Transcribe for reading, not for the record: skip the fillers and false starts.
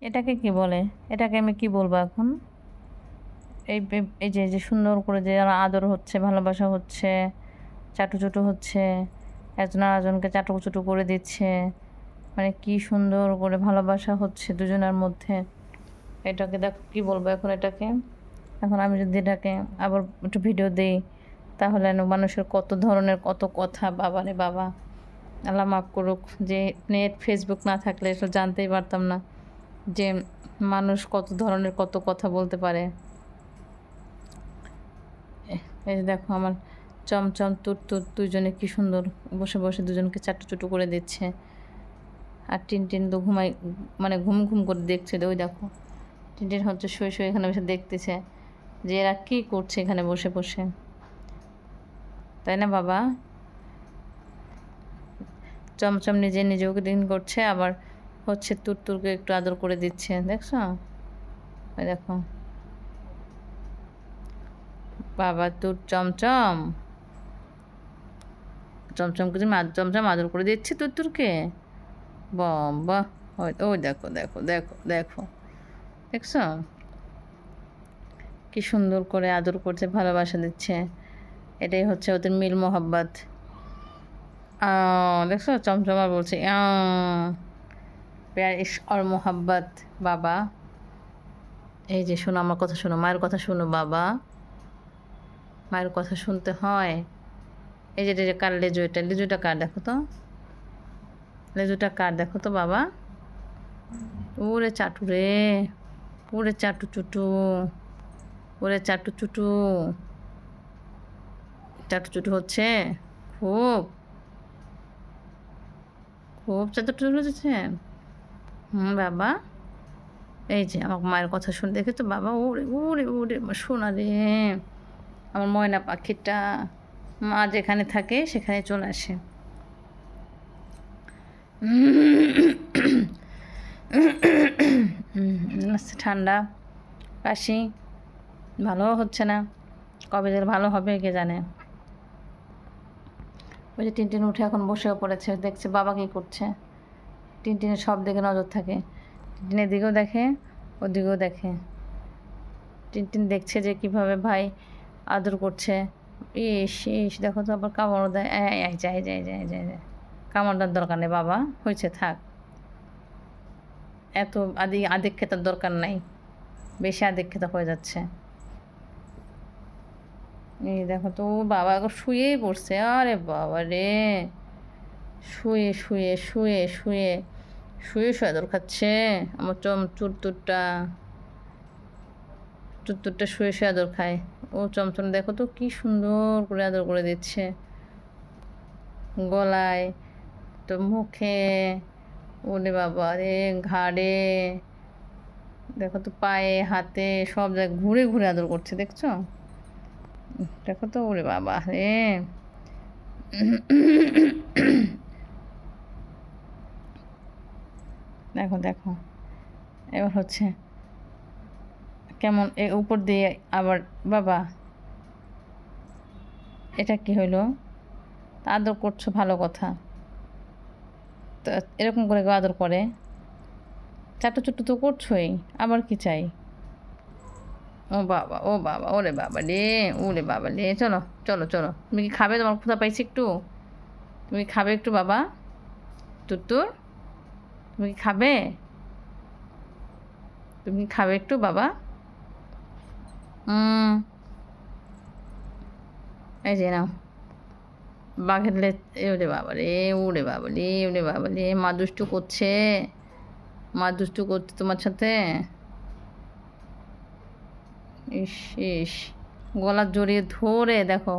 এটাকে কি বলে? এটাকে আমি কি বলবো এখন? এই যে সুন্দর করে যে আদর হচ্ছে, ভালোবাসা হচ্ছে, চাটুচুটু হচ্ছে, একজন আরেকজনকে চাটুচুটু করে দিচ্ছে, মানে কি সুন্দর করে ভালোবাসা হচ্ছে দুজনের মধ্যে। এটাকে দেখো কি বলবো এখন এটাকে? এখন আমি যদি এটাকে আবার একটু ভিডিও দিই, তাহলে মানুষের কত ধরনের কত কথা, বাবারে বাবা! আল্লাহ মাফ করুক, যে নেট ফেসবুক না থাকলে এসব জানতেই পারতাম না যে মানুষ কত ধরনের কত কথা বলতে পারে। এই যে দেখো আমার চমচম তুরতুর দুজনে কি সুন্দর বসে বসে দুজনকে চাটুচুটু করে দিচ্ছে। আর টিনটিন তো ঘুমাই, মানে ঘুম ঘুম করে দেখছে। ওই দেখো টিনটিন হচ্ছে শুয়ে শুয়ে এখানে বসে দেখতেছে যে এরা কী করছে এখানে বসে বসে, তাই না বাবা? চমচম নিজে নিজেও দিন করছে, আবার হচ্ছে তুরতুরকে একটু আদর করে দিচ্ছে, দেখছো? ওই দেখো বাবা তোর চমচম, চমচমকে তুমি চমচম আদর করে দিচ্ছে তুরতুরকে। বাবা! ওই দেখো দেখো দেখো দেখো, দেখছো কি সুন্দর করে আদর করছে, ভালোবাসা দিচ্ছে। এটাই হচ্ছে ওদের মিল মোহাব্বত। দেখছো চমচমা বলছে প্যার ইশ আর মোহাব্বত। বাবা এই যে শোনো, আমার কথা শোনো, মায়ের কথা শোনো বাবা, মায়ের কথা শুনতে হয়। এই যে কার লেজু, এটা লেজুটা কার দেখো তো, লেজুটা কার দেখো তো বাবা। ওরে চাটু রে, ওরে চাটু চুটু, ওরে চাটু চুটু, চাটু চুটু হচ্ছে খুব, খুব চাটু চুটু হচ্ছে। বাবা এই যে আমার মায়ের কথা শুনে দেখে তো বাবা, ওরে ওরে ওরে শোনা রে, আমার ময়না পাখিটা মা যেখানে থাকে সেখানে চলে আসে। ঠান্ডা কাশি ভালো হচ্ছে না, কবে যে ভালো হবে কে জানে। ওই যে টিনটিন উঠে এখন বসেও পড়েছে, দেখছে বাবা কী করছে। টিনটিনের সব দিকে নজর থাকে, টিনটিনের দিকেও দেখে ওদিকেও দেখে। টিনটিন দেখছে যে কীভাবে ভাই আদর করছে। ইস ইস দেখো তো আবার কামড় দেয়, যায় যায় যায় যায় যায়, কামড় দেওয়ার দরকার নেই বাবা, হয়েছে থাক, এত আদিক্ষেতার দরকার নাই, বেশি আদিক্ষেতা হয়ে যাচ্ছে। এই দেখো তো বাবা এখন শুয়েই পড়ছে, আরে বাবা রে, শুয়ে শুয়ে শুয়ে শুয়ে শুয়ে শুয়ে আদর খাচ্ছে আমার চুরতুরটা, চুরতুরটা শুয়ে শুয়ে আদর খায়। ও চমচম দেখো তো কি সুন্দর করে আদর করে দিচ্ছে, গলায় তো মুখে, ওরে বাবা রে ঘাড়ে, দেখো তো পায়ে হাতে সব জায়গায় ঘুরে ঘুরে আদর করছে, দেখছো? দেখো তো ওরে বাবা রে। দেখো দেখো এবার হচ্ছে কেমন উপর দিয়ে আবার বাবা, এটা কি হইলো? আদর করছো ভালো কথা, তো এরকম করে কেউ আদর করে? চাটু চুটু তো করছোই, আবার কি চাই? ও বাবা ও বাবা, ওরে বাবা রে, ওরে বাবা রে, চলো চলো চলো, তুমি কি খাবে? তোমার ক্ষুধা পাইছে একটু, তুমি খাবে একটু বাবা? তুত্তুর তুমি কি খাবে? তুমি কি খাবে একটু বাবা? এই যে নাও বাঘের লেজ, ওরে বাবা রে, ওরে বাবা রে, ওরে বাবা রে, মা দুষ্টু করছে, মা দুষ্টু করছে তোমার সাথে। ইস ইস, গলা জড়িয়ে ধরে দেখো